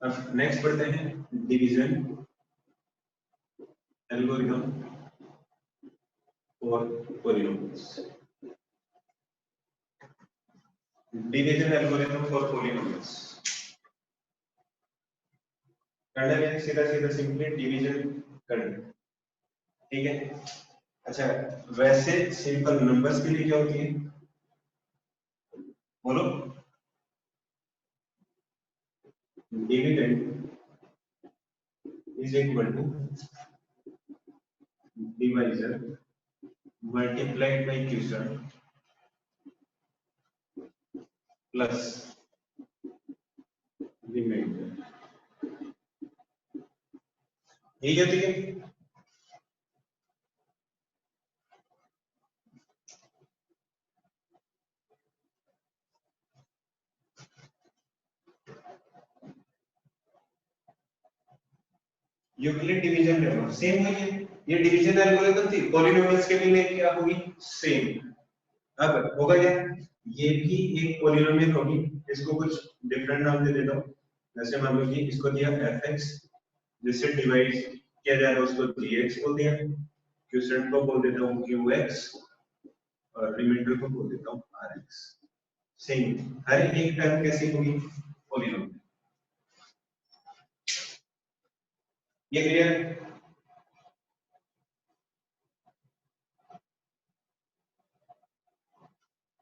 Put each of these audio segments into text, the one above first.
अब नेक्स्ट पढ़ते हैं division algorithm for polynomials. Division algorithm for polynomials करना है सीधा सीधा सिंपली डिवीजन करना, ठीक है। अच्छा, वैसे सिंपल नंबर्स के लिए क्या होती है बोलो? Dividend is equal to divisor multiplied by quotient plus remainder. यही होती है। यूक्लिड डिवीजन लेमा सेम है ये डिवीजन एल्गोरिथम थी, पॉलिनोमियल्स के लिए क्या होगी? सेम। अब होगा क्या? ये भी एक पॉलिनोमियल होगी, इसको कुछ डिफरेंट नाम दे देता हूं। जैसे मान लो कि इसको दिया fx, जिससे डिवाइड किया जाएगा उसको gx बोल दिया, क्वोशिएंट को बोल देता हूं qx और रिमाइंडर को बोल देता हूं rx। सेम हर एक टर्म कैसी होगी? पॉलिनोमियल। ये क्लियर है?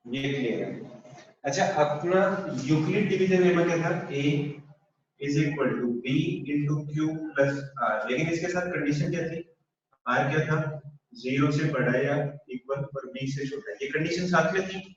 ये क्लियर है। अच्छा, अपना यूक्लिड डिवीजन लेमा क्या था? a is equal to b into q plus r, लेकिन इसके साथ कंडीशन क्या थी? r क्या था? 0 से बड़ा या इक्वल और b से छोटा, ये कंडीशन साथ में थी।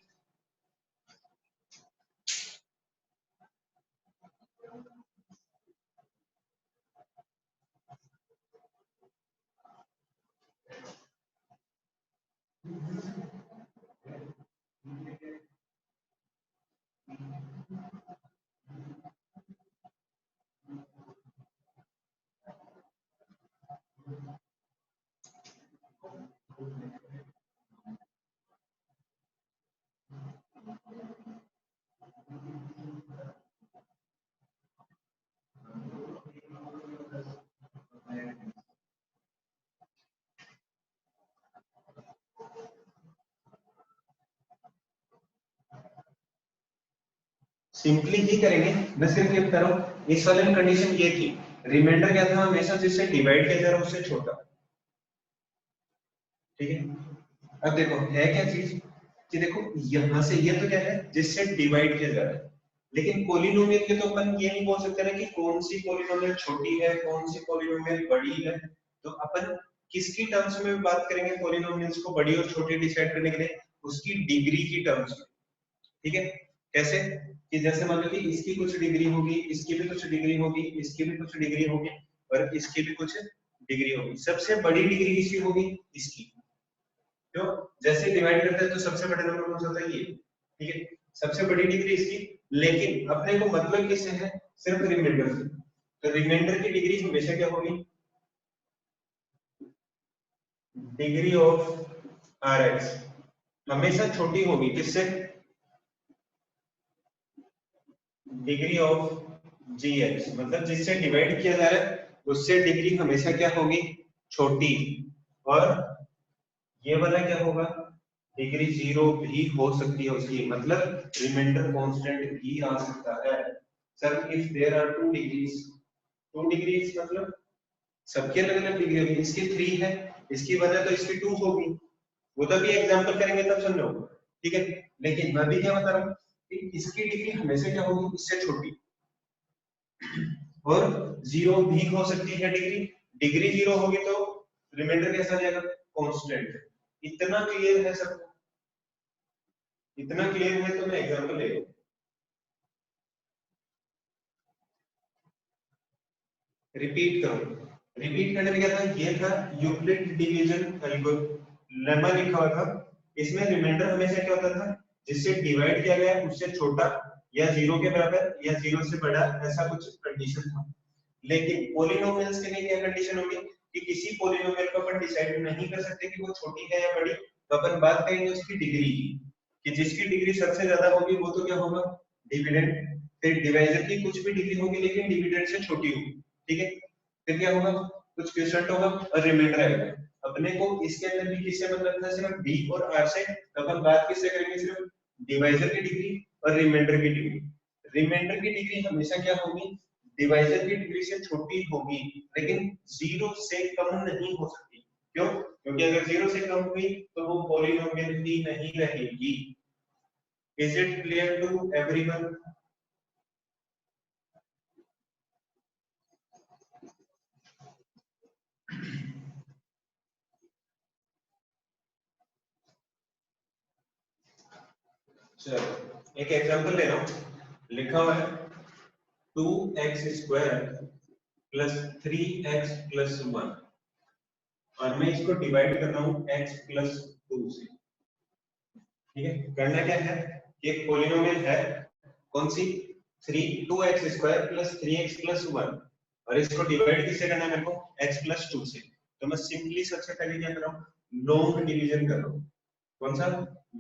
सिंपली ही करेंगे, मैं सिर्फ ये बता रहा हूं इस वाले में कंडीशन ये थी, रिमाइंडर क्या था? हमेशा जिससे डिवाइड किया जा रहा है उससे छोटा, ठीक है। अब देखो है क्या चीज कि देखो यहां से ये तो क्या है? जिससे डिवाइड किया जा रहा है, लेकिन पॉलिनोमियल के तो अपन ये नहीं बोल सकते ना कि कौन सी पॉलिनोमियल छोटी है कौन सी पॉलिनोमियल बड़ी है। तो अपन किसकी टर्म्स में बात करेंगे पॉलिनोमियल्स को बड़ी और छोटी डिसाइड करने के लिए? उसकी डिग्री की टर्म्स में, ठीक है। कैसे? कि जैसे मान लो कि इसकी कुछ डिग्री होगी, इसकी भी कुछ डिग्री होगी, इसकी भी कुछ डिग्री होगी और इसकी भी कुछ डिग्री होगी। सबसे बड़ी डिग्री किसकी होगी? इसकी। क्यों? जैसे डिवाइड करते हैं तो सबसे बड़ा नंबर कौन सा होता है? ये, ठीक है। सबसे बड़ी डिग्री इसकी, लेकिन अपने को मतलब किससे है? सिर्फ रिमाइंडर से। तो रिमाइंडर की डिग्री हमेशा क्या होगी? डिग्री ऑफ rx हमेशा छोटी होगी, किससे? डिग्री ऑफ gx, मतलब जिससे डिवाइड किया जा रहा है उससे डिग्री हमेशा क्या होगी? छोटी। और ये वाला क्या होगा? डिग्री 0 भी हो सकती है उसकी, मतलब रिमाइंडर कांस्टेंट भी आ सकता है। Sir if there are two degrees, two degrees मतलब सबकी अलग अलग डिग्री होगी, इसकी 3 है, इसकी 1 है, तो इसकी 2 होगी। वो तो भी एग्जांपल करेंगे तब समझो, ठीक है। लेकिन मैं भी क्या बता रहा हूँ कि इसकी डिग्री हमेशा क्या होगी? इससे छोटी। और 0 भी हो सकती है डिग्री, डिग्री 0 होगी तो रिमाइंडर कैसा आ जाएगा? कांस्टेंट। इतना क्लियर है सबको? इतना क्लियर है तो मैं एग्जांपल ले लूं। रिपीट करो। रिपीट करने में क्या था? ये था यूक्लिड डिवीजन लेमा लिखा हुआ था, इसमें रिमाइंडर हमेशा क्या होता था? जिससे डिवाइड किया गया उससे छोटा या 0 के बराबर या 0 से बड़ा, ऐसा कुछ कंडीशन था। लेकिन पॉलिनोमियल्स के लिए क्या कंडीशन होगी कि किसी पॉलिनोमियल को अपन डिसाइड नहीं कर सकते कि वो छोटी है या बड़ी, तो अपन बात करेंगे उसकी डिग्री की, कि जिसकी डिग्री सबसे ज्यादा होगी वो तो क्या होगा? डिविडेंड फिर डिवाइजर की कुछ भी डिग्री होगी लेकिन डिविडेंड से छोटी होगी, ठीक है। फिर क्या होगा, कुछ क्वेश्चन होगा और रिमाइंडर आएगा। अपने को इसके अंदर भी किससे मतलब था, सिर्फ डी और आर से। तब हम बात किससे करेंगे, सिर्फ डिवाइजर की डिग्री और रिमाइंडर की डिग्री। रिमाइंडर की डिग्री हमेशा क्या होगी, डिवाइजर की डिग्री से छोटी होगी, लेकिन जीरो से कम नहीं हो सकती। क्यों, क्योंकि अगर जीरो से कम हुई तो वो पॉलिनोमियल ही नहीं रहेगी। Is it clear to everyone? चलो एक एग्जांपल ले रहा हूं, लिखा हुआ है 2x square plus 3x plus 1 और मैं इसको डिवाइड कर रहा हूं x प्लस 2 से। ठीक है, करना क्या है, एक पॉलिनोमियल है, कौन सी, 2x square plus 3x plus 1 और इसको डिवाइड किससे करना है मेरे को, x प्लस 2 से। तो मैं सिंपली सबसे पहले क्या कर रहा हूं, लॉन्ग डिवीजन कर रहा हूं। कौन सा,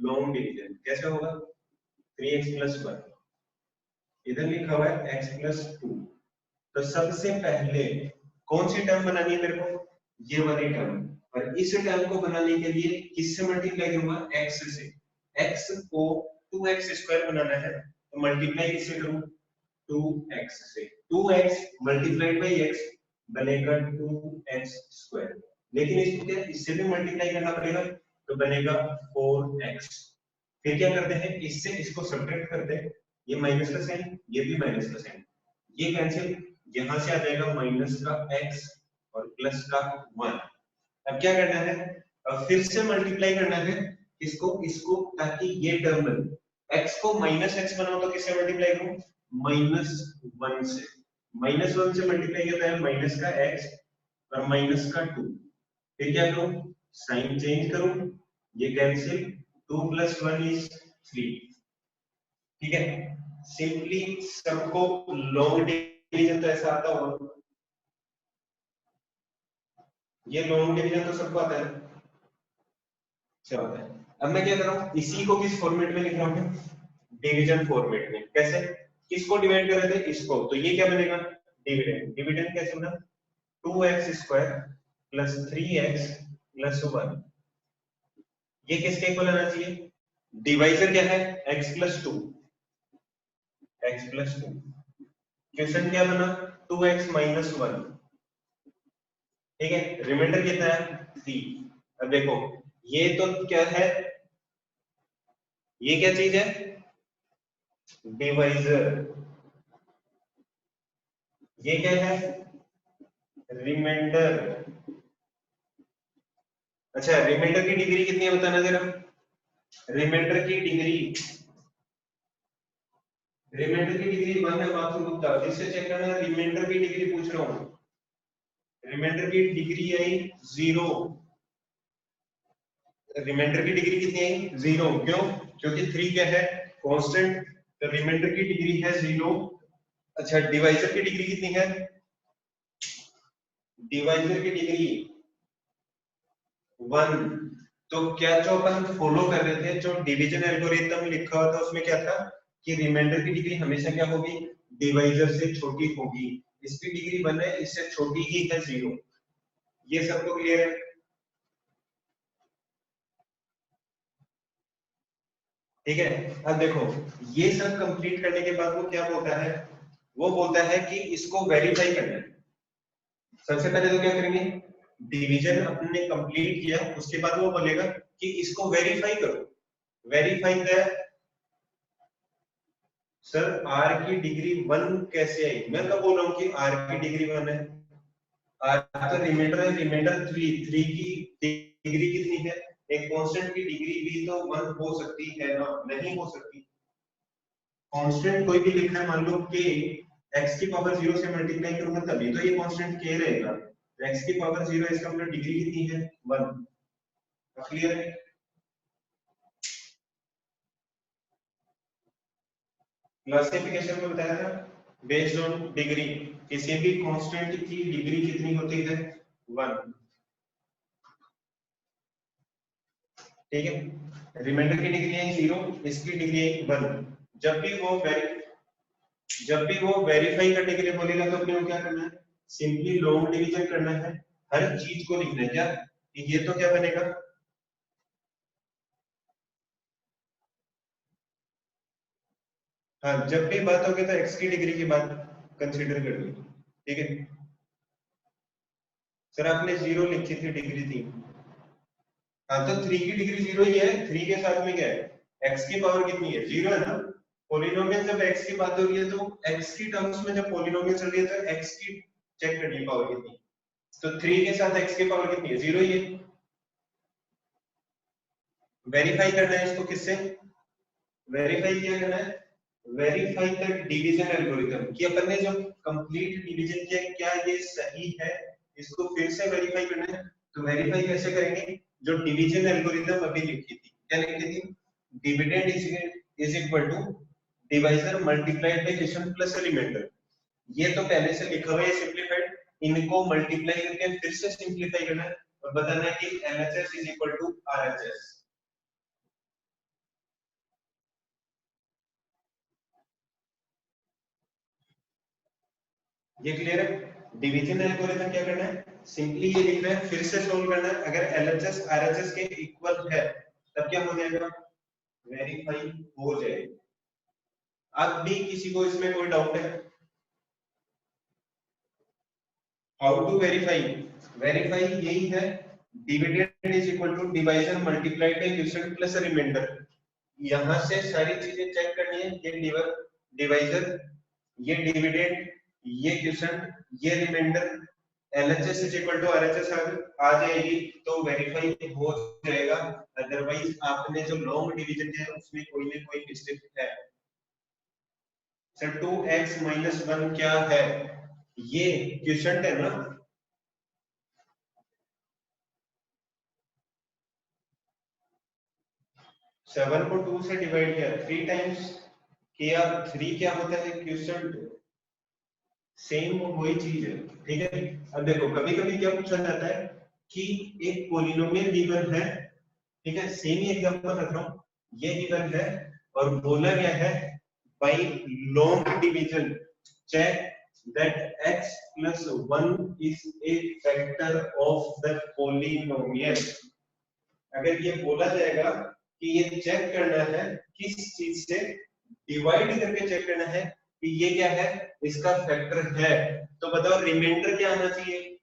लॉन्ग डिवीजन। कैसे होगा, 3x प्लस 1, इधर लिखा हुआ है x प्लस 2। तो सबसे पहले कौन सी टर्म बनानी है मेरे को, ये वाली टर्म। और इस टर्म को बनाने के लिए किससे मल्टीप्लाई करूंगा, x से। x को 2x स्क्वायर बनाना है तो मल्टीप्लाई किससे करूं, 2x से। 2x मल्टीप्लाइड बाई x बनेगा 2x स्क्वायर। लेकिन इसको क्या, इससे भी मल्टीप्लाई करना पड़ेगा तो बनेगा 4x। फिर क्या करते हैं, इससे इसको सब्ट्रैक्ट करते हैं, ये माइनस का साइन, ये भी माइनस का साइन, ये कैंसिल, यहां से आ जाएगा माइनस का x और प्लस का 1। अब क्या करना है, अब फिर से मल्टीप्लाई करना है इसको इसको, ताकि ये टर्म बने। x को माइनस x बनाओ तो किससे मल्टीप्लाई करूं, माइनस 1 से। माइनस 1 से मल्टीप्लाई करता है माइनस का x और माइनस का 2। फिर क्या करूं, साइन चेंज करूं, ये कैंसिल, 2 प्लस 1 इज 3। ठीक है, सिंपली सबको लॉन्ग डिवीजन तो ऐसा आता होगा, ये लॉन्ग डिवीजन तो सबको आता है, अच्छा होता है। अब मैं क्या कर रहा हूँ, इसी को किस फॉर्मेट में लिख रहा हूँ, डिवीजन फॉर्मेट में। कैसे, किसको डिवाइड कर रहे थे, इसको, तो ये क्या बनेगा, डिविडेंड। डिविडेंड कैसे बना, 2x square plus 3x plus 1, ये किसके इक्वल आना चाहिए, डिवाइजर क्या है, x plus 2, x plus 2। Question क्या बना, 2x माइनस 1। ठीक है, रिमाइंडर कितना है, 3। अब देखो ये तो क्या है, ये क्या चीज है, डिवाइजर। ये क्या है, रिमाइंडर। अच्छा, रिमाइंडर की डिग्री कितनी है बताना जरा, रिमाइंडर की डिग्री, रिमाइंडर की डिग्री 1 है माथुर गुप्ता, जिससे चेक करना, रिमाइंडर की डिग्री पूछ रहा हूं। रिमाइंडर की डिग्री आई 0, रिमाइंडर की डिग्री कितनी आई 0। क्यों, क्योंकि 3 क्या है, कांस्टेंट, तो रिमाइंडर की डिग्री है 0। अच्छा, डिवाइजर की डिग्री कितनी है, डिवाइजर की डिग्री 1। तो क्या जो अपन फॉलो कर रहे थे, जो डिवीजन एल्गोरिथम लिखा हुआ था उसमें क्या था कि रिमाइंडर की डिग्री हमेशा क्या होगी, डिवाइजर से छोटी होगी। इसकी डिग्री 1 है, इससे छोटी ही है 0। ये सबको क्लियर है, ठीक है। अब देखो ये सब कंप्लीट करने के बाद वो क्या बोलता है, वो बोलता है कि इसको वेरीफाई करना है। सबसे पहले तो क्या करेंगे, डिवीजन अपने कंप्लीट किया, उसके बाद वो बोलेगा कि इसको वेरीफाई करो। वेरीफाई दैट सर आर की डिग्री 1 कैसे आई, मैं कब बोल रहा हूँ कि आर की डिग्री 1 है, आर तो रिमाइंडर है, रिमाइंडर 3 की डिग्री कितनी है, एक कांस्टेंट की डिग्री भी तो 1 हो सकती है ना, नहीं हो सकती। कांस्टेंट कोई भी लिखना है, मान लो कि x की पावर 0 से मल्टीप्लाई करूंगा तभी तो ये कांस्टेंट k रहेगा। तो x की पावर 0, इसका मतलब डिग्री कितनी है, 1। क्लियर है, क्लासिफिकेशन में बताया था बेस्ड ऑन डिग्री, किसी भी कांस्टेंट की डिग्री कितनी होती है, 1। ठीक है, रिमाइंडर की डिग्री है 0, इसकी डिग्री है 1। जब भी वो जब भी वो वेरीफाई करने के लिए बोलेगा तो अपने को क्या करना है, सिंपली लॉन्ग डिवीजन करना है, हर चीज को लिखना है क्या, ये तो क्या बनेगा, हाँ जब भी बात होगी तो एक्स की डिग्री की बात कंसीडर कर ली, ठीक है। सर आपने जीरो लिखी थी, डिग्री थी। हाँ तो थ्री की डिग्री जीरो ही है, थ्री के साथ में क्या है, एक्स की पावर कितनी है, जीरो है ना। पोलिनोमियल जब एक्स की बात हो रही है तो एक्स की टर्म्स में जब पोलिनोमियल चल रही है तो एक्स की चेक करनी पावर कितनी है, तो थ्री के साथ एक्स की पावर कितनी है, जीरो ही है। वेरीफाई करना है इसको किससे, वेरीफाई क्या करना है, वेरीफाई द डिवीजन एल्गोरिथम, कि अपन ने जो कंप्लीट डिवीजन किया क्या ये सही है, इसको फिर से वेरीफाई करना है। तो वेरीफाई कैसे करेंगे, जो डिवीजन एल्गोरिथम अभी लिखी थी, क्या लिखी थी, dividend is equal to divisor multiplied by quotient plus remainder, ये तो पहले से लिखा हुआ है सिंपलीफाइड, इनको मल्टीप्लाई करके फिर से सिंपलीफाई करना है और बताना है कि LHS is equal to RHS। ये क्लियर है, डिवीजन एल्गोरिथम क्या करना है, सिंपली ये लिख रहे हैं फिर से सोल्व करना है, अगर LHS RHS के इक्वल है तब क्या हो जाएगा, वेरीफाई हो जाएगा। अब भी किसी को इसमें कोई डाउट है, हाउ टू वेरीफाई, वेरीफाई यही है, dividend is equal to divisor multiplied by quotient plus remainder, यहां से सारी चीजें चेक करनी है, ये डिवाइजर, ये डिविडेंड, ये क्वोशिएंट, ये remainder, LHS is equal to RHS आ जाएगी तो वेरीफाई हो जाएगा, अदरवाइज आपने जो लॉन्ग डिवीजन है उसमें कोई ना कोई मिस्टेक है। सर 2x माइनस 1 क्या है, ये क्वोशिएंट है ना, 7 को 2 से डिवाइड किया, 3 टाइम्स किया, 3 क्या होता है क्वोशिएंट, सेम वही चीज है, ठीक है। अब देखो कभी कभी क्या पूछा जाता है कि एक पोलिनोमियल गिवन है, ठीक है, सेम ही एग्जांपल रख रहा हूं, ये गिवन है और बोला गया है by long division check that x plus 1 is a factor of the polynomial, अगर ये बोला जाएगा कि ये चेक करना है किस चीज से, डिवाइड करके चेक करना है कि ये क्या है, इसका फैक्टर है, तो बताओ रिमाइंडर क्या आना चाहिए,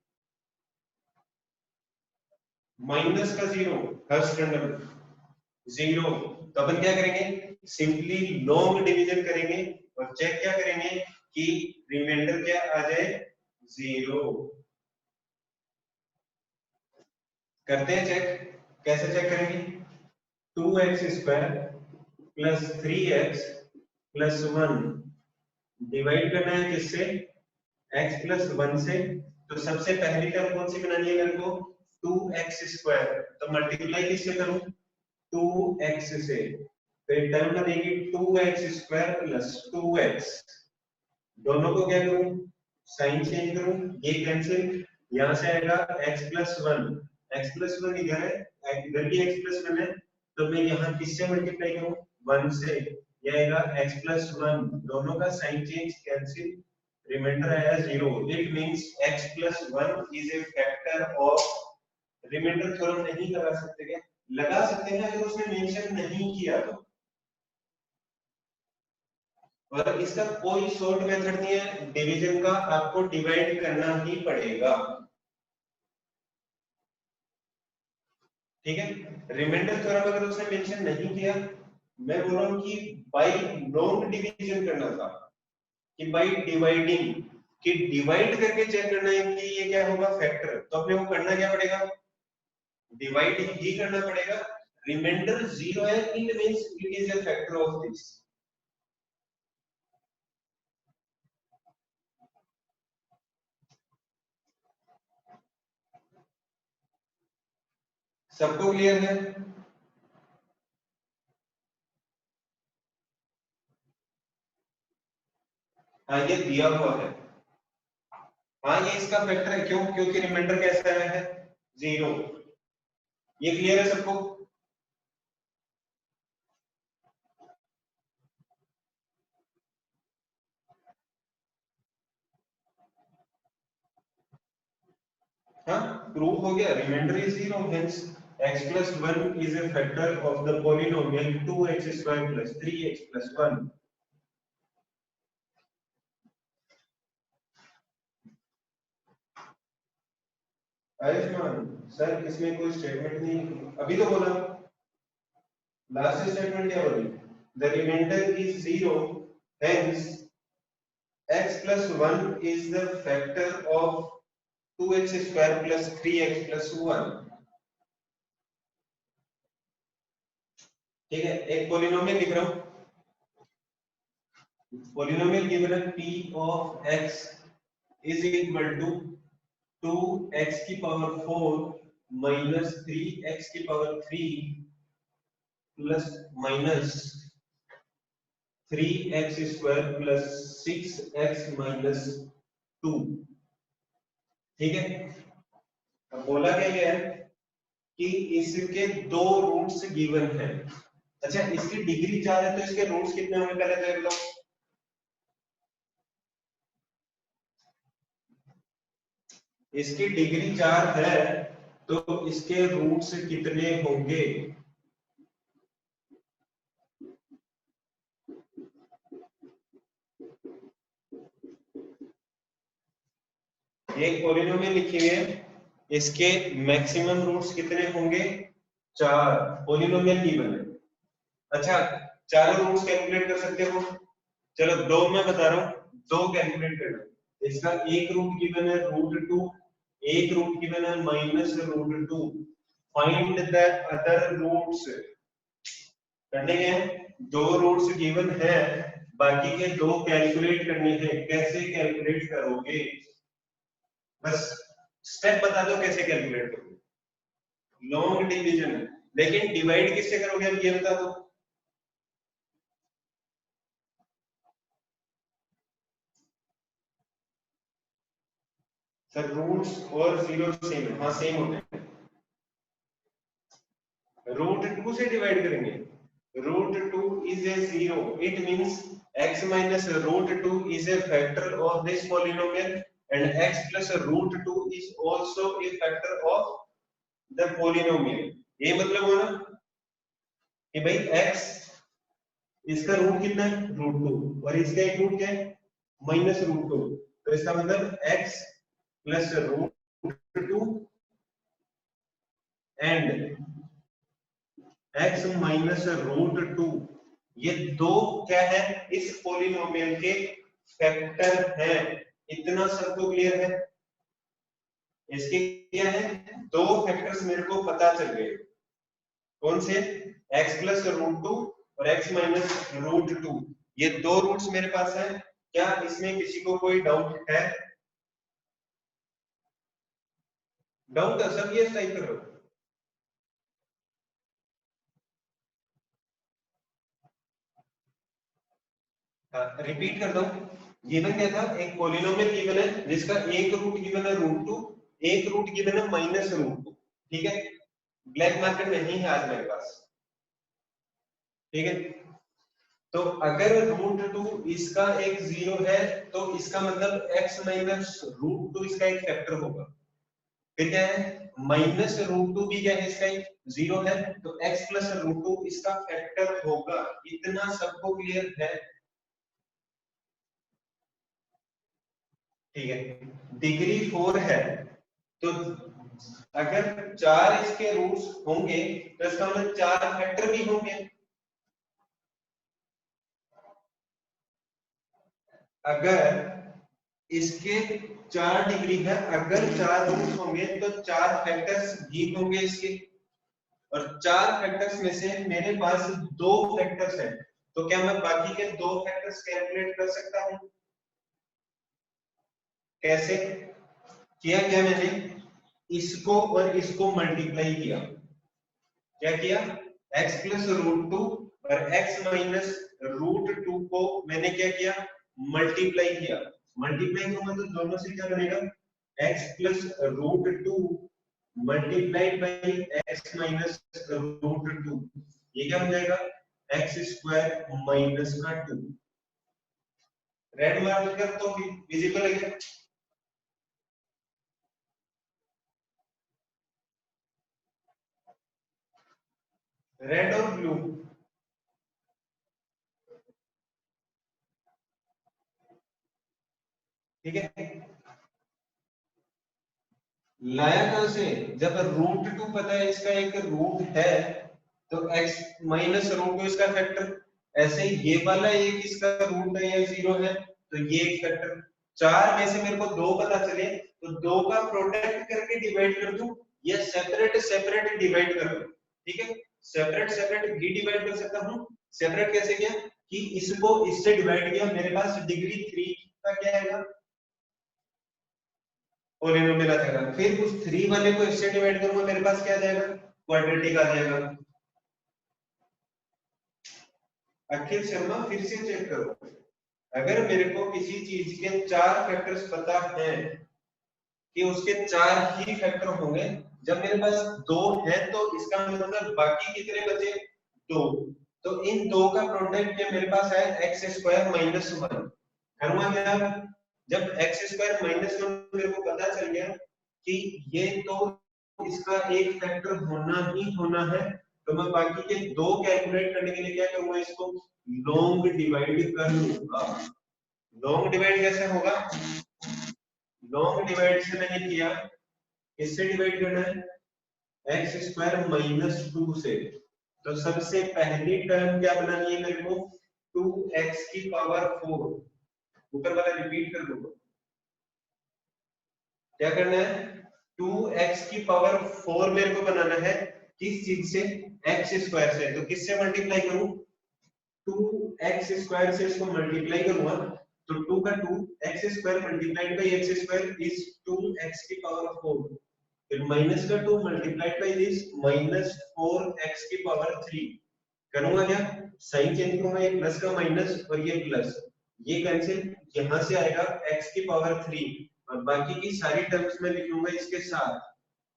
माइनस का जीरो, हर्ष टंडन जीरो, तो अपन क्या करेंगे, सिंपली लॉन्ग डिवीजन करेंगे और चेक क्या करेंगे कि रिमाइंडर क्या आ जाए, जीरो। करते हैं चेक, कैसे चेक करेंगे, 2x² plus 3x plus 1 divide करना है किससे, x प्लस 1 से, तो सबसे पहली टर्म कौन सी बनानी है मेरे को, 2x², तो मल्टीप्लाई किससे करूं, 2x से, फिर टर्म बनेगी 2x² प्लस 2x, दोनों को क्या करूं, साइन चेंज करूं, ये कैंसिल, यहां से आएगा x प्लस 1, x प्लस 1 इधर है, इधर भी x प्लस 1 है, तो मैं यहां किससे मल्टीप्लाई करूं, 1 से, ये आएगा x प्लस 1, दोनों का साइन चेंज कैंसिल, रिमाइंडर आया zero, it means x plus 1 is a factor of, remainder theorem नहीं लगा सकते क्या, लगा सकते हैं अगर उसने मेंशन नहीं किया तो, और इसका कोई शॉर्ट मेथड नहीं है डिवीजन का, आपको डिवाइड करना ही पड़ेगा, ठीक है। रिमाइंडर थ्योरम अगर उसने मेंशन नहीं किया, मैं बोल रहा हूं कि बाय लॉन्ग डिवीजन करना था, कि बाय डिवाइडिंग, कि डिवाइड करके चेक करना है कि ये क्या होगा फैक्टर, तो अपने को करना क्या पड़ेगा, डिवाइड ही करना पड़ेगा, रिमाइंडर जीरो है it means it is a factor of this. सबको क्लियर है, हाँ ये दिया हुआ है, हाँ ये इसका फैक्टर है, क्यों, क्योंकि रिमाइंडर कैसा आया है, जीरो, ये क्लियर है सबको। हाँ प्रूव हो गया, remainder is 0, hence x plus 1 is a factor of the polynomial 2x square plus 3x plus 1. Ayushman sir इसमें कोई स्टेटमेंट नहीं, अभी तो बोला, लास्ट स्टेटमेंट क्या बोली, the remainder is 0, hence x plus 1 is the factor of 2x square plus 3x plus 1. ठीक है, एक पॉलिनोमियल लिख रहा हूं, पॉलिनोमियल गिवन है p of x is equal to 2x की पावर 4 minus 3x की power 3 plus minus 3x square plus 6x minus 2. ठीक है, अब बोला क्या गया है कि इसके दो रूट्स गिवन है। अच्छा, इसकी डिग्री 4 है तो इसके रूट्स कितने होंगे पहले देख लो। इसकी डिग्री 4 है तो इसके रूट्स कितने होंगे। एक पॉलिनोमियल लिखी हुई है, इसके मैक्सिमम रूट्स कितने होंगे, 4, पॉलिनोमियल गिवन है। अच्छा, चारों रूट्स कैलकुलेट कर सकते हो, चलो दो मैं बता रहा हूं, दो कैलकुलेट करना। इसका एक रूट गिवन है √2, एक रूट गिवन है -√2, फाइंड द अदर रूट्स। करने हैं, दो रूट्स गिवन है, बाकी के दो कैलकुलेट करने हैं। कैसे कैलकुलेट करोगे, बस स्टेप बता दो कैसे कैलकुलेट करोगे। लॉन्ग डिवीजन, लेकिन डिवाइड किससे करोगे अब ये बता दो। सर रूट्स और जीरो सेम है, हाँ सेम होते हैं। √2 से डिवाइड करेंगे, √2 is a 0, it means x minus √2 is a factor of this polynomial and x plus √2 is also a factor of the polynomial। ये मतलब हुआ ना कि भाई x, इसका रूट कितना है √2 और इसका एक रूट क्या है -√2, तो इसका मतलब x plus √2 and x minus √2, ये दो क्या है इस पॉलिनोमियल के फैक्टर है। इतना सबको क्लियर है। इसके क्या है, दो फैक्टर्स मेरे को पता चल गए, कौन से, x plus √2 और x minus √2, ये दो रूट्स मेरे पास है। क्या इसमें किसी को कोई डाउट है, डाउट है सब ये टाइप करो। रिपीट कर दो, गिवन क्या था, एक पॉलिनोमियल गिवन है जिसका एक रूट गिवन है √2, एक रूट गिवन है -√2। ठीक है, ब्लैक मार्केट नहीं है आज मेरे पास। ठीक है, तो अगर √2 इसका एक 0 है तो इसका मतलब x -√2 इसका एक फैक्टर होगा। फिर क्या है, -√2 भी क्या है इसका एक 0 है, तो x plus √2 इसका फैक्टर होगा। इतना सबको क्लियर है। ठीक है, डिग्री 4 है तो अगर 4 इसके रूट्स होंगे तो इसका मतलब 4 फैक्टर भी होंगे। अगर इसके 4 डिग्री है, अगर 4 रूट्स होंगे तो 4 फैक्टर्स भी होंगे इसके, और 4 फैक्टर्स में से मेरे पास 2 फैक्टर्स हैं, तो क्या मैं बाकी के 2 फैक्टर्स कैलकुलेट कर सकता हूं। कैसे किया, क्या मैंने इसको और इसको मल्टीप्लाई किया। क्या किया, x plus √2 और x minus √2 को मैंने क्या किया, मल्टीप्लाई किया। मल्टीप्लाई का मतलब दोनों से क्या बनेगा, x plus √2 multiplied by x minus √2, ये क्या हो जाएगा, x स्क्वायर माइनस का 2। रेड मार्क कर तो विजिबल है क्या। रेड और ब्लू, ठीक है। लाया कहां से, जब रूट टू पता है इसका एक रूट है, तो x माइनस रूट टू इसका फैक्टर, ऐसे ही ये वाला एक इसका रूट है या जीरो है, तो ये एक फैक्टर। चार में से मेरे को दो पता चले, तो दो का प्रोडक्ट करके डिवाइड कर दूं, या सेपरेट सेपरेट डिवाइड कर दूं, ठीक है। सेपरेट सेपरेट भी डिवाइड कर सकता हूं। सेपरेट कैसे किया कि इसको इससे डिवाइड किया, मेरे पास डिग्री 3 का क्या आएगा, पॉलिनोमियल आ जाएगा। फिर उस 3 वाले को इससे डिवाइड करूंगा, मेरे पास क्या आ जाएगा, क्वाड्रेटिक आ जाएगा। अखिल शर्मा फिर से चेक करो, अगर मेरे को किसी चीज के चार फैक्टर्स पता है कि उसके चार ही फैक्टर होंगे, जब मेरे पास दो है तो इसका मतलब बाकी कितने बचे, दो। तो इन दो का प्रोडक्ट क्या मेरे पास है, एक्स स्क्वायर माइनस वन। करूंगा क्या, जब एक्स स्क्वायर माइनस वन मेरे को पता चल गया कि ये तो इसका एक फैक्टर होना ही होना है, तो मैं बाकी के दो कैलकुलेट करने के लिए क्या करूंगा, इसको लॉन्ग डिवाइड कर लूंगा। लॉन्ग डिवाइड कैसे होगा, लॉन्ग डिवाइड से मैंने किया, किससे डिवाइड करना है, एक्स स्क्वायर माइनस टू से। तो सबसे पहली टर्म क्या बनानी है मेरे को, टू एक्स की पावर फोर, ऊपर वाला रिपीट कर दूंगा। क्या करना है, टू एक्स की पावर फोर मेरे को बनाना है, किस चीज से, एक्स स्क्वायर से। तो किससे मल्टीप्लाई करूं, टू एक्स स्क्वायर से इसको मल्टीप्लाई करूंगा, तो टू का two, x square multiplied by x square is two x की पावर फोर, फिर माइनस का two multiplied by this minus four x की पावर थ्री। करूंगा क्या, साइन चेंज करूंगा, ये प्लस का माइनस और ये प्लस, ये कैंसिल, यहां से आएगा x की पावर 3, और बाकी की सारी टर्म्स में लिख लूंगा इसके साथ,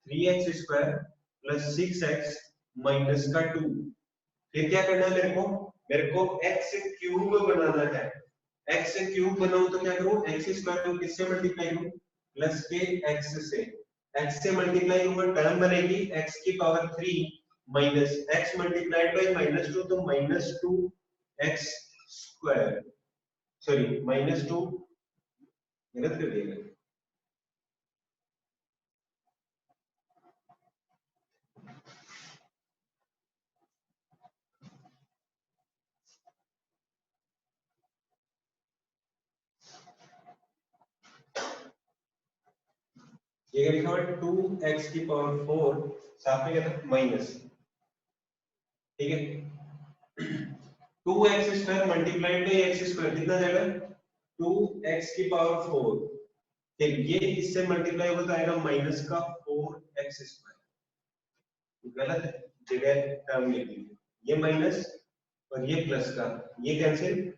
3x square plus 6x minus का 2। फिर क्या करना है मेरे को, मेरे को x क्यूब बनाना है। x क्यूब बनाऊं तो क्या करूं, x स्क्वायर को किससे मल्टीप्लाई करूं, प्लस के x से। x से मल्टीप्लाई करूंगा, टर्म बनेगी x की power 3 minus x multiplied by minus two, तो minus two x square, sorry minus two, गलत कर दिया मैंने। ये लिखा हुआ टू एक्स की पावर फोर, साथ में क्या था माइनस, ठीक है। Two x square multiplied by x square कितना जाएगा, टू एक्स की पावर फोर, फिर ये इससे मल्टीप्लाई होता आएगा माइनस का फोर एक्स स्क्वायर, गलत है, जगह टर्म लिख दीजिए, ये माइनस और ये प्लस का, ये कैंसिल,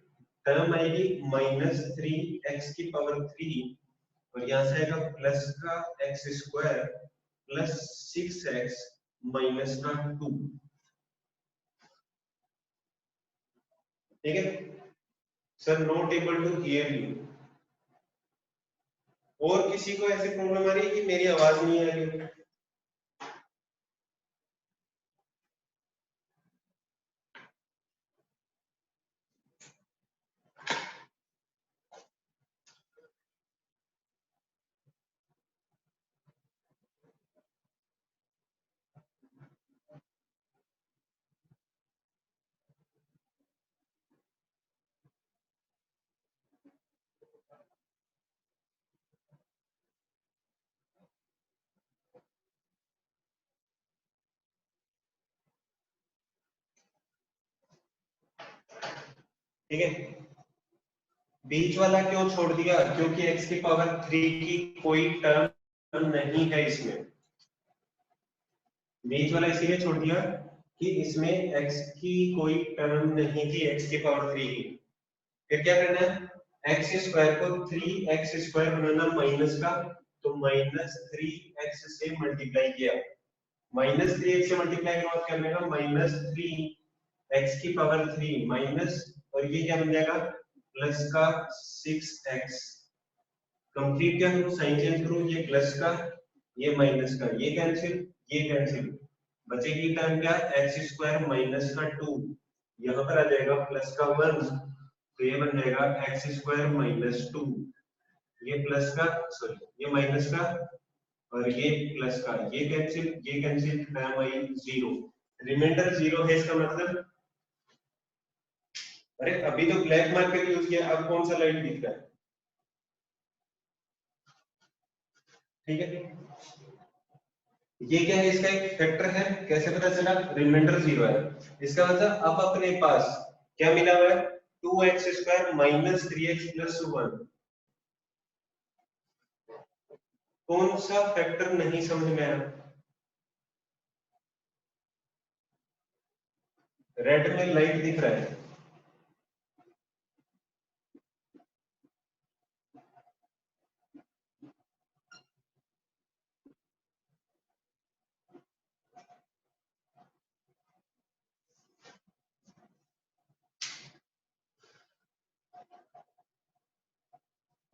टर्म आएगी माइनस थ्री एक्स की पावर थ्री, और यहां से आएगा प्लस का x square plus six x minus का टू, ठीक है। Sir not able to hear you, और किसी को ऐसी प्रॉब्लम आ रही है कि मेरी आवाज नहीं आ रही, ठीक है। बीच वाला क्यों छोड़ दिया, क्योंकि x की पावर थ्री की कोई टर्म नहीं है इसमें, बीच वाला इसीलिए छोड़ दिया कि इसमें x की कोई टर्म नहीं थी, x की पावर थ्री की। फिर क्या करना है, एक्स स्क्वायर को थ्री एक्स स्क्वायर बनाना माइनस का, तो माइनस थ्री एक्स से मल्टीप्लाई किया, माइनस थ्री एक्स से मल्टीप्लाई के बाद क्या बनेगा, माइनस थ्री एक्स की पावर थ्री माइनस, और ये क्या बन जाएगा, प्लस का सिक्स एक्स। कंप्लीट क्या करूं, साइन चेंज करूं, ये प्लस का ये माइनस का, ये कैंसिल ये कैंसिल, बचेगी टर्म क्या, एक्स स्क्वायर माइनस का 2, यहाँ पर आ जाएगा प्लस का 1, तो ये बन जाएगा एक्स स्क्वायर माइनस 2, ये प्लस का, सॉरी ये माइनस का और ये प्लस का, ये कैंसिल टर्म आई 0, रिमाइंडर 0 है, इसका मतलब अरे अभी तो ब्लैक मार्कर यूज किया, अब कौन सा लाइट दिख रहा है, ठीक है। ये क्या है, इसका एक फैक्टर है, कैसे पता चला, रिमाइंडर 0 है, इसका मतलब अब अपने पास क्या मिला हुआ है, 2x square minus 3x plus 1, कौन सा फैक्टर नहीं समझ में आया, रेड में लाइट दिख रहा है,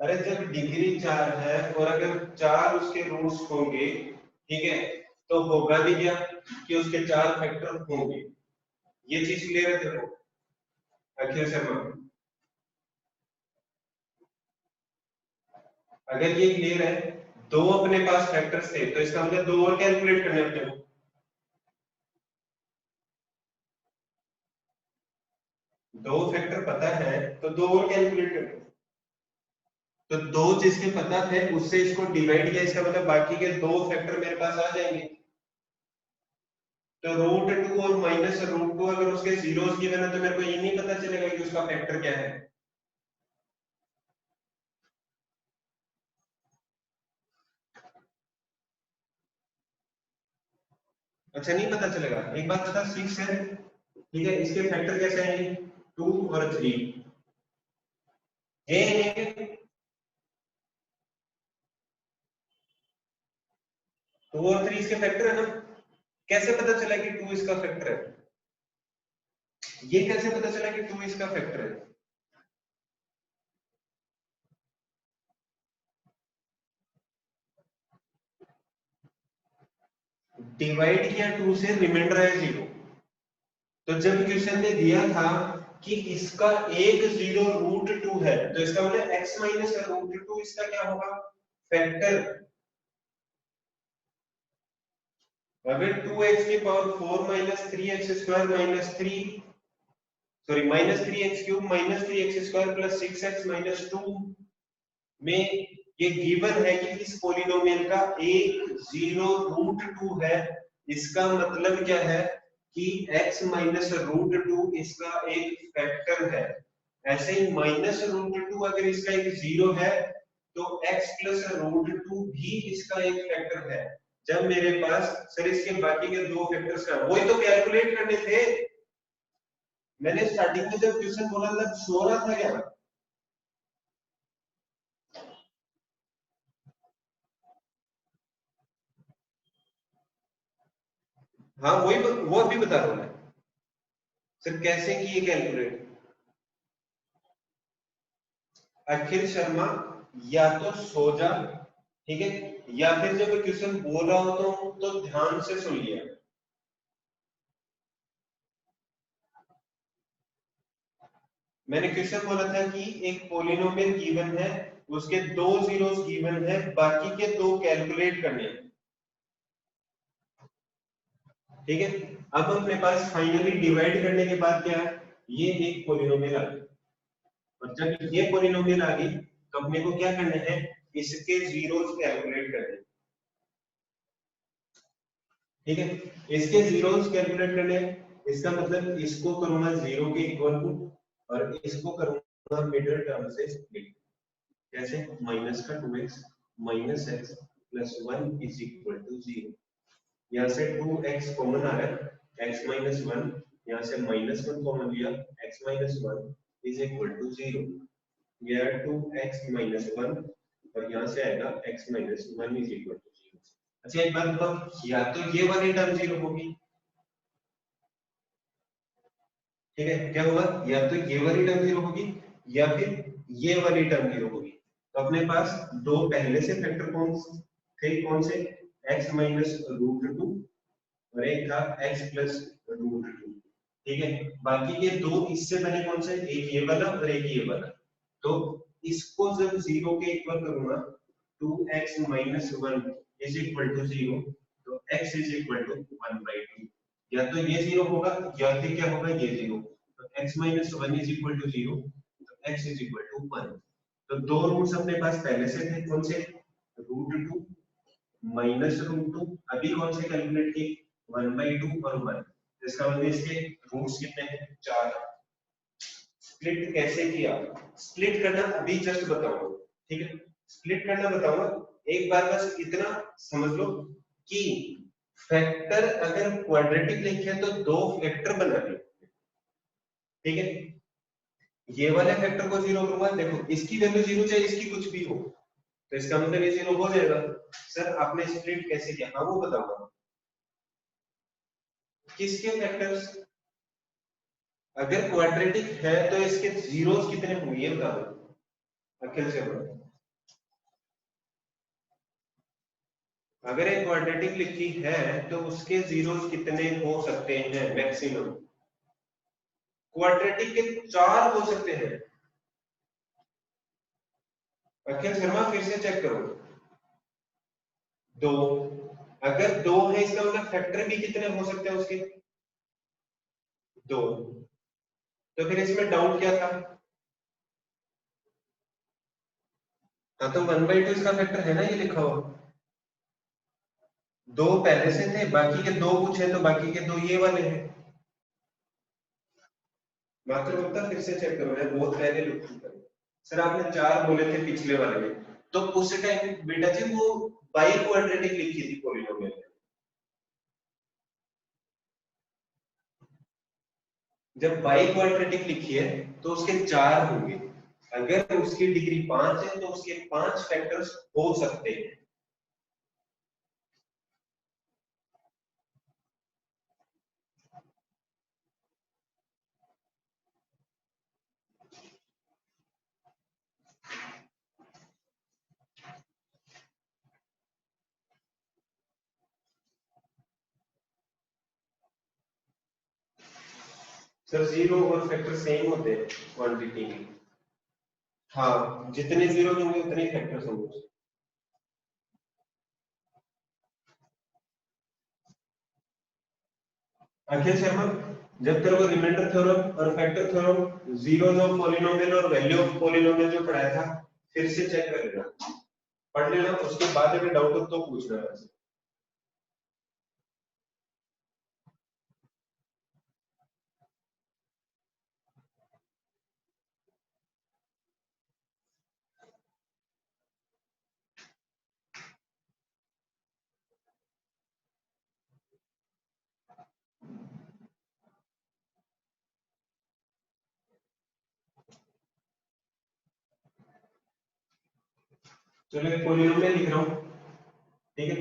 अरे जब डिग्री 4 है और अगर 4 उसके रूट्स होंगे, ठीक है, तो होगा भी क्या कि उसके 4 फैक्टर होंगे, ये चीज क्लियर है देखो अखिल शर्मा, अगर ये क्लियर है, दो अपने पास फैक्टर्स थे तो इसका मतलब दो और कैलकुलेट करने अपने को, दो फैक्टर पता है तो दो और कैलकुलेट करने, तो दो जिसके पता थे उससे इसको डिवाइड किया, इसका मतलब बाकी के दो फैक्टर मेरे पास आ जाएंगे, तो रूट 2 और माइनस रूट 2 अगर उसके जीरोस गिवन है तो मेरे को ये नहीं पता चलेगा कि उसका फैक्टर क्या है, अच्छा नहीं पता चलेगा, एक बात बता, 6 है, ठीक है, इसके फैक्टर कैसे आएंगे, 2 और 3, ये 2 और 3 इसके फैक्टर है ना, कैसे पता चला कि 2 इसका फैक्टर है, ये कैसे पता चला कि 2 इसका फैक्टर है, डिवाइड किया 2 से, रिमाइंडर है 0, तो जब क्वेश्चन ने दिया था कि इसका एक 0 रूट 2 है, तो इसका मतलब x माइनस रूट 2 इसका क्या होगा, फैक्टर, अगर 2x की power 4 minus 3x square minus 3, sorry minus 3x cube minus 3x square plus 6x minus 2 में ये गिवन है कि इस पॉलिनोमियल का एक 0 रूट 2 है, इसका मतलब क्या है कि x माइनस रूट 2 इसका एक फैक्टर है, ऐसे ही माइनस रूट 2 अगर इसका एक 0 है तो x प्लस रूट 2 भी इसका एक फैक्टर है, जब मेरे पास सर इसके बाकी के दो फैक्टर्स का, वही तो कैलकुलेट करने थे, मैंने स्टार्टिंग में जब क्वेश्चन बोला था सो रहा था क्या, हाँ वही वो अभी बता रहा हूं मैं, सर कैसे किए कैलकुलेट, अखिल शर्मा या तो सो जा, ठीक है, या फिर जब क्वेश्चन बोल रहा हो तो ध्यान से सुन लिया, मैंने क्वेश्चन बोला था कि एक पॉलिनोमियल गिवन है, उसके दो जीरोस गिवन है, बाकी के दो कैलकुलेट करने हैं, ठीक है, अब अपने पास फाइनली डिवाइड करने के बाद क्या है, ये एक पॉलिनोमियल आ गई, और जब ये पॉलिनोमियल आ गई तो अपने को क्या करना है, इसके जीरोस कैलकुलेट करने हैं, ठीक है, इसके जीरोस कैलकुलेट करने हैं, इसका मतलब इसको करूंगा 0 के इक्वल टू और इसको करूंगा मिडिल टर्म से स्प्लिट, जैसे माइनस का 2x minus x plus 1 is equal to 0, यहाँ से 2x कॉमन आ रहा है, x माइनस 1, यहाँ से माइनस 1 कॉमन लिया, x minus 1 is equal to 0, यह 2x माइनस 1 और यहाँ से आएगा x minus 1 is equal to 0, अच्छा एक बात बताओ, या तो ये वाली टर्म 0 होगी, ठीक है, क्या होगा, या तो ये वाली टर्म 0 होगी या फिर ये वाली टर्म 0 होगी, तो अपने पास दो पहले से फैक्टर कौन थे, कौन से, x माइनस रूट 2 और एक था x प्लस रूट 2। ठीक है, बाकी के दो इससे बने कौन से, एक ये वाला और एक ये वाला। तो इसको जब 0 के इक्वल करूंगा 2x minus 1 is equal to 0, तो x इज इक्वल टू 1/2। या तो ये 0 होगा या फिर क्या होगा, ये 0। तो x minus 1 is equal to 0, तो x इज इक्वल टू 1। तो दो रूट्स अपने पास पहले से थे, कौन से, रूट 2 माइनस रूट 2, अभी कौन से कैलकुलेट किए, 1/2 और 1। इसका मतलब इसके रूट्स कितने हैं, 4। स्प्लिट कैसे किया, स्प्लिट करना अभी जस्ट बताऊंगा। ठीक है, स्प्लिट करना बताऊंगा। एक बार बस इतना समझ लो कि फैक्टर अगर क्वाड्रेटिक लिखे तो दो फैक्टर बना ले। ठीक है, ये वाले फैक्टर को 0 करूंगा, देखो इसकी वैल्यू 0 चाहे इसकी कुछ भी हो, तो इसका मतलब ये 0 हो जाएगा। सर आपने स्प्लिट कैसे किया, हाँ वो बताऊंगा। किसके फैक्टर्स, अगर क्वाड्रेटिक है तो इसके जीरोस कितने होंगे ये बता दो, अखिल से बोलो। अगर एक क्वाड्रेटिक लिखी है तो उसके जीरोस कितने हो सकते हैं मैक्सिमम, क्वाड्रेटिक के 4 हो सकते हैं। अखिल शर्मा फिर से चेक करो, 2। अगर 2 है इसका मतलब फैक्टर भी कितने हो सकते हैं उसके, 2। तो फिर इसमें डाउट क्या था, हाँ तो 1/2 इसका फैक्टर है ना, ये लिखा हुआ। 2 पहले से थे, बाकी के 2 कुछ है तो बाकी के 2 ये वाले हैं। मातृभक्ता फिर से चेक करो, मैं बहुत पहले लिख चुका हूं। सर आपने 4 बोले थे पिछले वाले में, तो उस टाइम बेटा जी वो बाई क्वाड्रेटिक लिखी थी पॉलिनोमियल में। जब बाई क्वाड्रेटिक लिखी है तो उसके 4 होंगे, अगर उसकी डिग्री 5 है तो उसके 5 फैक्टर्स हो सकते हैं। सर जीरो और फैक्टर सेम होते हैं क्वांटिटी में। हाँ जितने जीरो होंगे उतने ही फैक्टर्स होंगे। अखिल शर्मा, जब तेरे को रिमाइंडर थ्योरम और factor theorem, zeros of polynomial और वैल्यू ऑफ पॉलिनोमियल जो पढ़ाया था, फिर से चेक कर लेना, पढ़ लेना, उसके बाद अगर डाउट हो तो पूछना है। चलो एक पॉलिनोमियल लिख रहा हूँ, ठीक है,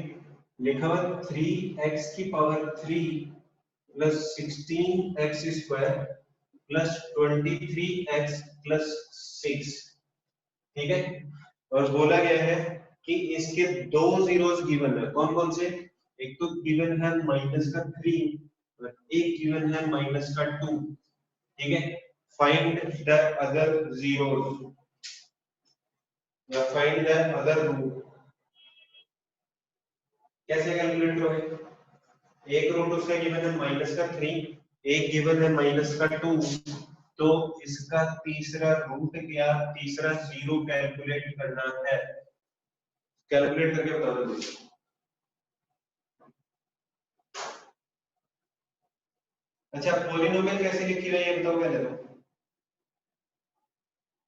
लिखा हुआ 3x की power 3 plus 16x square plus 23x plus 6। ठीक है, और बोला गया है कि इसके दो जीरोस गिवन है, कौन कौन से, एक तो गिवन है माइनस का 3 और एक गिवन है माइनस का 2। ठीक है, फाइंड द अदर जीरोस या फाइंड द अदर रूट। कैसे कैलकुलेट करोगे, एक रूट उसका गिवन है माइनस का 3, एक गिवन है माइनस का 2, तो इसका तीसरा रूट या तीसरा जीरो कैलकुलेट करना है। कैलकुलेट करके बता दो। अच्छा पॉलिनोमियल कैसे लिखी हुई है ये बताओ पहले तो,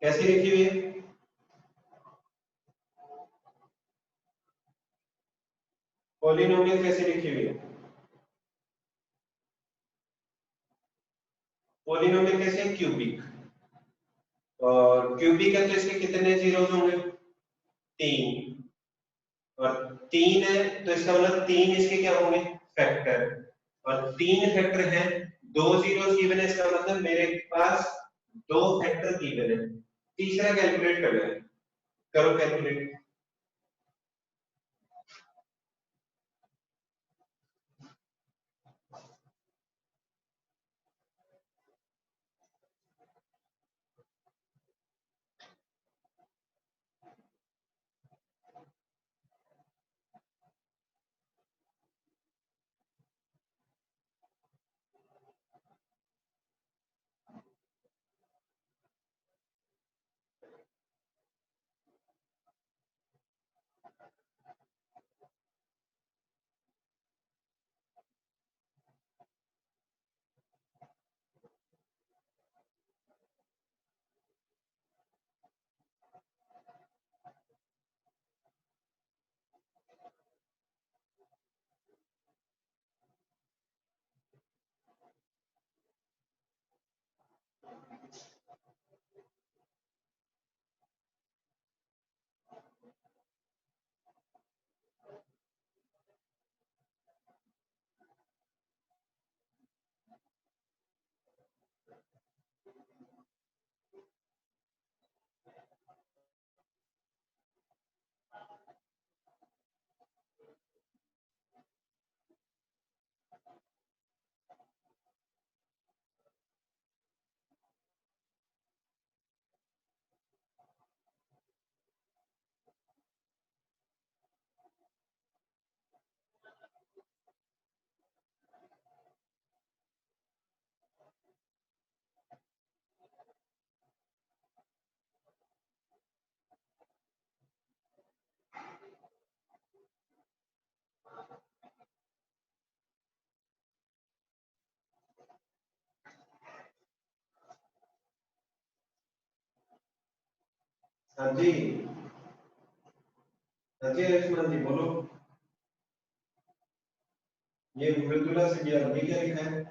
कैसे लिखी हुई है, पॉलिनोमियल कैसे लिखी हुई है, पॉलिनोमियल कैसे, क्यूबिक। और क्यूबिक है तो इसके कितने जीरोस होंगे, 3। और 3 है तो इसका मतलब 3 इसके क्या होंगे, फैक्टर। और 3 फैक्टर है, दो जीरोस गिवन है, इसका मतलब मेरे पास दो फैक्टर गिवन है। तीसरा कैलकुलेट करना है, करो कैलकुलेट। हाँ जी, हाँ जी आयुष्मान जी बोलो। ये मृदुला से दिया, ये क्या लिखा है?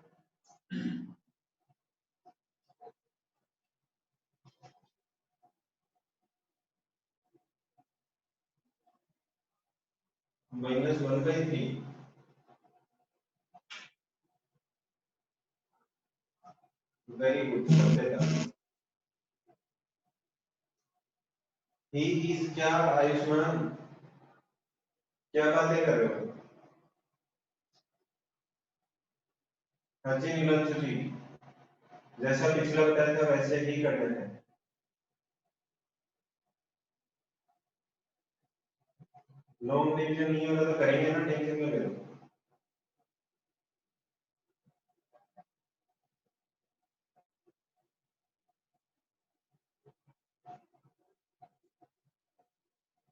-1/3। वेरी गुड, समझे था। ही इज क्या आयुष्मान, क्या बातें कर रहे हो? हाँ जी नीलांशु जी, जैसा पिछला बताया था वैसे ही करना है। लॉन्ग डिवीजन नहीं होगा तो करेंगे ना, टेंशन क्यों ले रहे हो?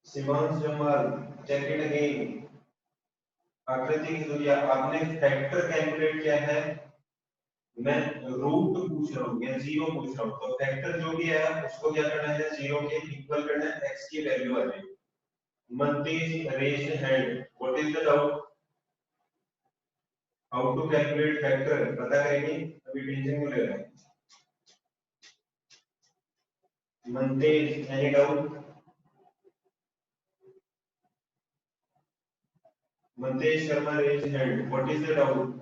Shivansh Jamal, check it again. Aakriti की दूरी, आपने फैक्टर कैलकुलेट किया है, मैं रूट पूछ रहा हूँ या जीरो पूछ रहा हूँ, तो फैक्टर जो भी है उसको क्या करना है, जीरो के इक्वल करना है, एक्स की वैल्यू आ जाएगी। Mantesh raised hand. What is the doubt? How to calculate factor? पता करेंगे, अभी टेंशन क्यों ले रहे हैं? Mantesh, any doubt? Mantesh Sharma raised hand. What is the doubt?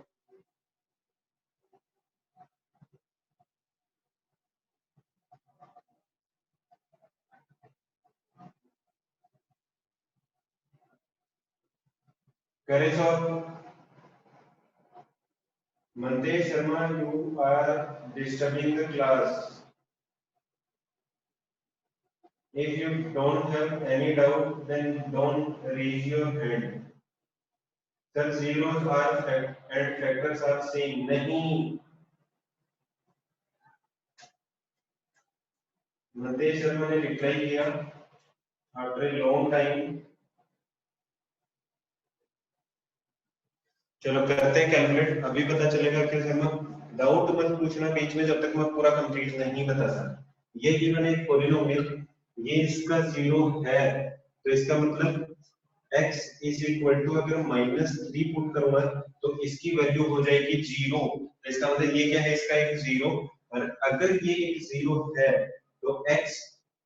करे solve. Mantesh Sharma, you are disturbing the class. If you don't have any doubt, then don't raise your hand. Sir, zeros are fact and factors are same. नहीं, Mantesh Sharma ने reply किया after a long time. चलो करते हैं calculate, अभी पता चलेगा कि शर्मा डाउट मत पूछना बीच में जब तक मैं पूरा कंप्लीट नहीं बता सकता। ये गिवन एक पॉलिनोमियल, ये इसका जीरो है, तो इसका मतलब x इज इक्वल टू, अगर -3 पुट करूंगा तो इसकी वैल्यू हो जाएगी जीरो, तो इसका मतलब ये क्या है, इसका एक जीरो। और अगर ये एक जीरो है तो x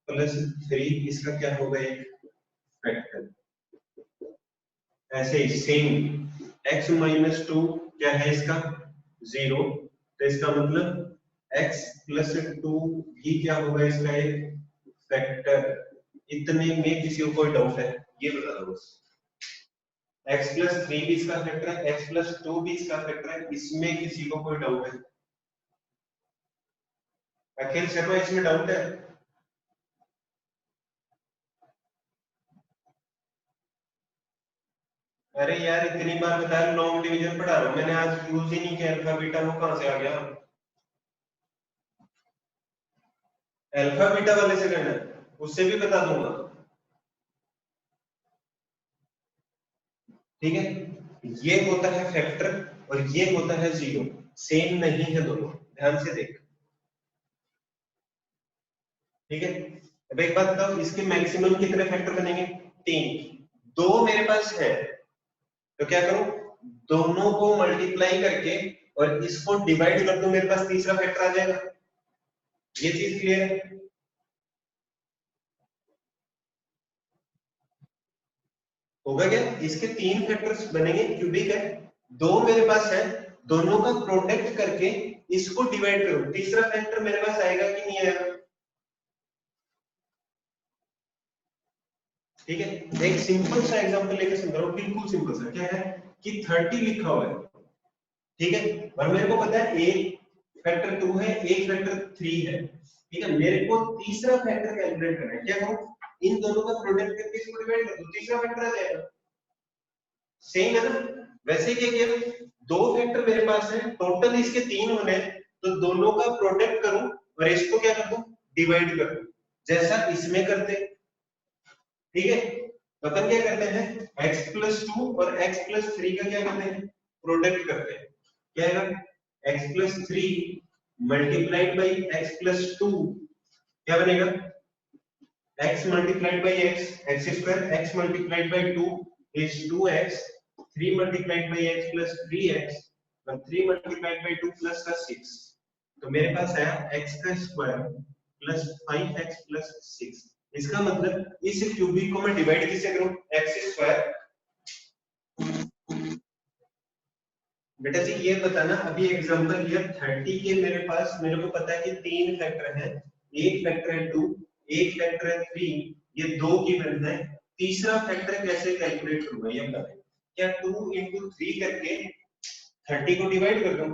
प्लस 3 इसका क्या होगा, एक फैक्टर। ऐसे ही सेम x माइनस टू क्या है इसका, जीरो, तो इसका मतलब x प्लस टू भी क्या होगा, इसका एक फैक्टर। इतने में किसी को कोई डाउट है, ये बता दो बस। x प्लस थ्री भी इसका फैक्टर है, x प्लस टू भी इसका फैक्टर है, इसमें किसी को कोई डाउट है? अखिल शर्मा, इसमें डाउट है? अरे यार इतनी बार बताया लॉन्ग डिवीजन पढ़ा रहा हूं मैंने, आज यूज ही नहीं किया अल्फा बीटा, वो कहां से आ गया? अल्फा बीटा वाले से करना है, उससे भी बता दूंगा, ठीक है। ये होता है फैक्टर और ये होता है जीरो, सेम नहीं है दोनों, ध्यान से देख, ठीक है। अब एक बात बताओ, इसके मैक्सिमम कितने फैक्टर बनेंगे? 3। दो मेरे पास है, तो क्या करूं, दोनों को मल्टीप्लाई करके और इसको डिवाइड कर दूं, मेरे पास तीसरा फैक्टर आ जाएगा। ये चीज क्लियर है? होगा क्या, इसके 3 फैक्टर्स बनेंगे, क्यूबिक है, दो मेरे पास है, दोनों का प्रोडक्ट करके इसको डिवाइड करूं, तीसरा फैक्टर मेरे पास आएगा कि नहीं आएगा? ठीक है, एक सिंपल सा एग्जांपल लेकर समझा रहा हूं, बिल्कुल सिंपल सा, क्या है कि 30 लिखा हुआ है, ठीक है, और मेरे को पता है एक फैक्टर 2 है, एक फैक्टर 3 है, ठीक है, मेरे को तीसरा फैक्टर कैलकुलेट करना है, क्या करूं, इन दोनों का प्रोडक्ट करके इसको डिवाइड कर दूं, तीसरा फैक्टर आ जाएगा। सेम है ना? वैसे क्या किया, दो फैक्टर मेरे पास है, टोटल इसके 3 होने हैं, तो दोनों का प्रोडक्ट करूं और इसको क्या कर दूं, डिवाइड कर दूं, जैसा इसमें करते, ठीक है। तो अपन क्या करते हैं, x प्लस टू और x प्लस थ्री का क्या करते हैं, प्रोडक्ट करते हैं, क्या है, x plus three multiplied by x plus two, क्या बनेगा, x multiplied by x square, x multiplied by 2 is 2x, 3 multiplied by x plus 3x और 3 multiplied by 2 plus का 6। तो मेरे पास आया x का स्क्वायर प्लस 5x प्लस 6। इसका मतलब इस क्यूबिक को मैं डिवाइड किससे करूं? x square. बेटा जी ये बताना, अभी एग्जांपल लिया 30 के, मेरे को पता है कि तीन फैक्टर हैं, एक फैक्टर है 2, एक फैक्टर है 3, ये दो गिवन है, तीसरा फैक्टर कैसे कैलकुलेट करूंगा ये बताएं। क्या 2 into 3 करके 30 को डिवाइड कर दूं?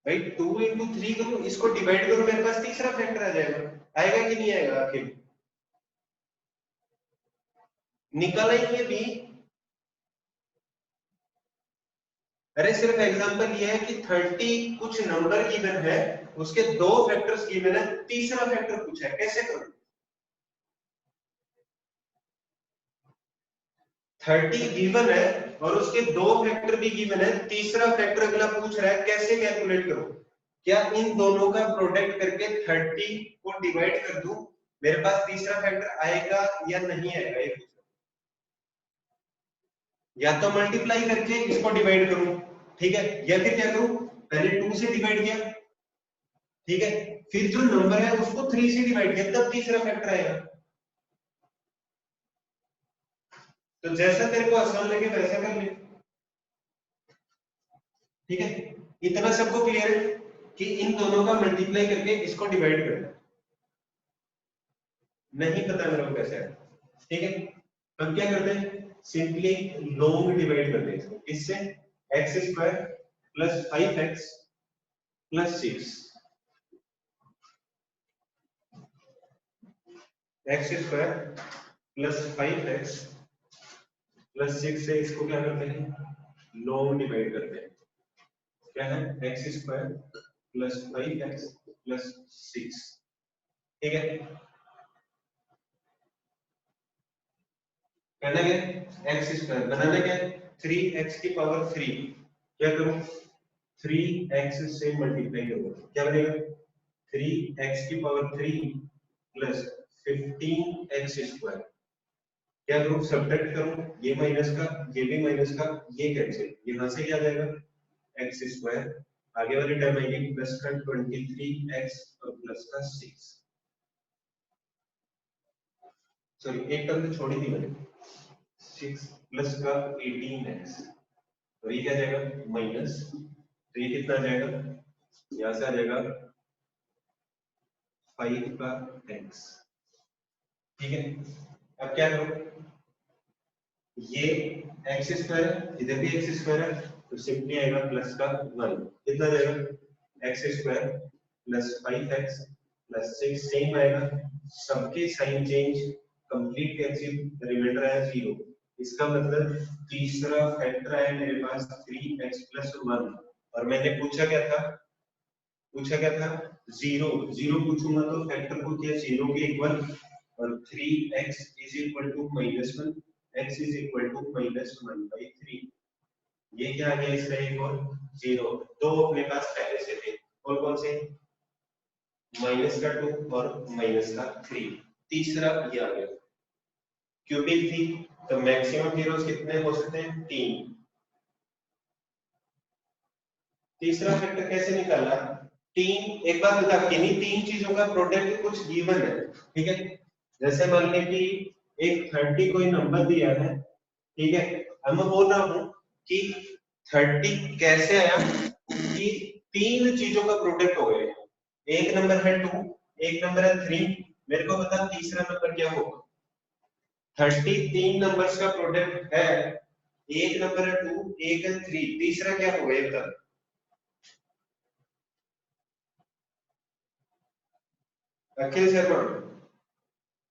भाई 2 into 3 करूं, इसको डिवाइड करूं, मेरे पास तीसरा फैक्टर आ जाएगा। आएगा कि नहीं आएगा? आखिर निकल आएंगे भी। अरे सिर्फ एग्जांपल ये है कि 30 कुछ नंबर गिवन है, उसके दो फैक्टर्स गिवन है, तीसरा फैक्टर पूछा है, कैसे करूं? 30 गिवन है और उसके दो फैक्टर भी गिवन है, तीसरा फैक्टर अगला पूछ रहा है, कैसे कैलकुलेट करूं? क्या इन दोनों का प्रोडक्ट करके 30 को डिवाइड कर दूं, मेरे पास तीसरा फैक्टर आएगा या नहीं आएगा ये पूछ रहा हूं। या तो मल्टीप्लाई करके इसको डिवाइड करूं, ठीक है, या फिर क्या करूं, पहले 2 से डिवाइड किया, ठीक है, फिर जो नंबर है उसको 3 से डिवाइड किया, तब तीसरा फैक्टर आएगा। तो जैसा तेरे को आसान लगे वैसा कर ले, ठीक है। इतना सबको क्लियर है कि इन दोनों का मल्टीप्लाई करके इसको डिवाइड करना है? नहीं पता मेरे को कैसे है, ठीक है। हम क्या करते हैं, सिंपली लॉन्ग डिवाइड करते हैं इसको, इससे x square plus 5x plus 6, x square plus 5x plus 6 से इसको क्या करते हैं, लॉन्ग डिवाइड करते हैं। क्या है, x square plus 5x plus 6, ठीक है। करना क्या, एक्स स्क्वायर बनाना क्या है, 3x की पावर 3, क्या करूं, 3x से मल्टीप्लाई करूंगा, क्या बनेगा, 3x की पावर 3 प्लस 15x स्क्वायर, क्या करूं, सब्ट्रैक्ट करूं, ये माइनस का ये भी माइनस का, ये कैंसिल, यहां से क्या आ जाएगा, एक्स स्क्वायर, आगे वाली टर्म आएगी प्लस का 23x और प्लस का 6, सॉरी एक टर्म तो छोड़ी थी मैंने, 6 प्लस का 18x, तो ये क्या आ जाएगा माइनस, तो ये कितना आ जाएगा, यहां से आ जाएगा 5 का x, ठीक है। अब क्या करो, ये एक्स स्क्वायर, इधर भी एक्स स्क्वायर है, तो सिंपली आएगा प्लस का 1, कितना जाएगा, x square plus 5x plus 6, same आएगा, सबके sign change, complete cancel, reminder आया 0। इसका मतलब तीसरा फैक्टर आया मेरे पास 3x प्लस 1, और मैंने पूछा क्या था 0, 0 पूछूंगा तो फैक्टर को क्या 0 के इक्वल, और 3x is equal to -1, x is equal to -1/3, ये क्या आ गया इसका एक और 0, दो अपने पास पहले से थे, और कौन से, माइनस का 2 और माइनस का 3, तीसरा ये आ गया, क्यूबिक थी, तो मैक्सिमम जीरोस कितने हो सकते हैं, 3। तीसरा फैक्टर कैसे निकालना, तीन, एक बात बता, किन्हीं तीन चीजों का प्रोडक्ट कुछ गिवन है, ठीक है। जैसे मान लें कि एक 30 कोई नंबर दिया है, ठीक है, अब मैं बोल रहा हूं कि 30 कैसे आया, कि तीन चीजों का प्रोडक्ट हो गया, एक नंबर है 2, एक नंबर है 3, मेरे को बता तीसरा नंबर क्या होगा। 30 तीन नंबर्स का प्रोडक्ट है, एक नंबर है 2, एक है 3, तीसरा क्या होगा ये बता। अखिल शर्मा,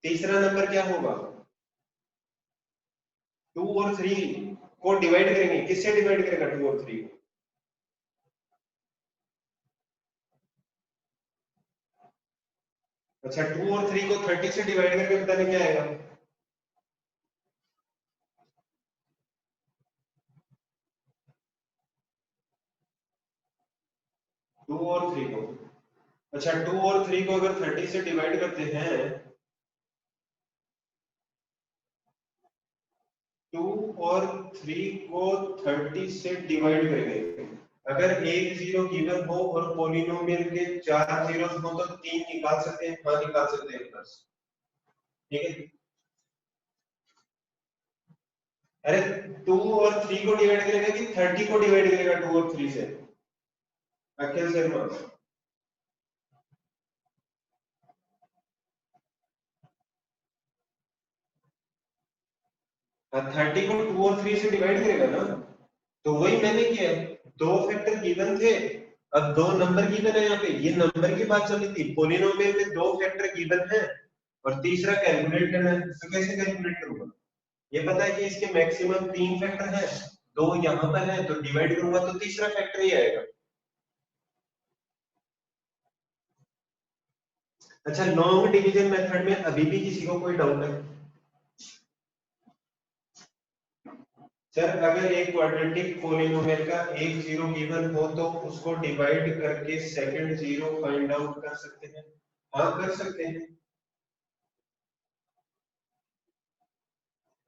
तीसरा नंबर क्या होगा, 2 और 3 को डिवाइड करेंगे, किससे डिवाइड करेगा 2 और 3 को, अच्छा 2 और 3 को 30 से डिवाइड करके बताने क्या आएगा, 2 और 3 को अच्छा 2 और 3 को अगर 30 से डिवाइड करते हैं, 2 और 3 को 30 से डिवाइड करेंगे, अगर एक जीरो गिवन हो और पॉलिनोमियल के 4 जीरोस हो तो 3 निकाल सकते हैं, हाँ निकाल सकते हैं प्लस, ठीक है। अरे 2 और 3 को डिवाइड करेगा कि 30 को डिवाइड करेगा 2 और 3 से? अखिल शर्मा, हाँ 30 को 2 और 3 से डिवाइड करेगा ना, तो वही मैंने किया, दो फैक्टर गिवन थे, अब दो नंबर गिवन है, यहाँ पे ये नंबर की बात चल रही थी, पोलिनोमियल में दो फैक्टर गिवन है और तीसरा कैलकुलेट करना है, तो कैसे कैलकुलेट करूंगा? ये पता है कि इसके मैक्सिमम 3 फैक्टर है, दो यहाँ पर है तो डिवाइड करूंगा तो तीसरा फैक्टर ही आएगा। अच्छा लॉन्ग डिवीजन मेथड में अभी भी किसी को कोई डाउट है? सर अगर एक क्वाड्रेटिक पोलिनोमियल का एक जीरो गिवन हो तो उसको डिवाइड करके सेकंड जीरो फाइंड आउट कर सकते हैं, हाँ कर सकते हैं,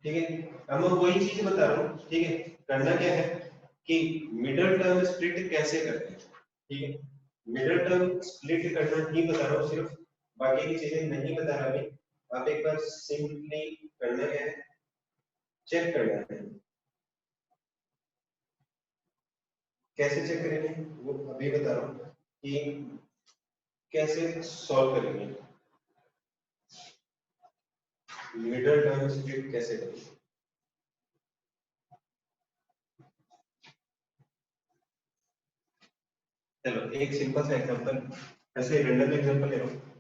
ठीक है। अब मैं वही चीज बता रहा हूँ, ठीक है। करना क्या है कि मिडिल टर्म स्प्लिट कैसे करते हैं, ठीक है। मिडिल टर्म स्प्लिट करना ही बता रहा हूँ सिर्फ, बाकी की चीजें नहीं बता रहा अभी। आप एक बार सिंपली करना क्या है, चेक करना है, कैसे चेक करेंगे वो अभी बता रहा हूँ कि कैसे सॉल्व करेंगे, मिडिल टर्म स्प्लिट कैसे करेंगे। चलो एक सिंपल सा एग्जांपल, ऐसे रैंडम एग्जांपल ले रहा हूँ।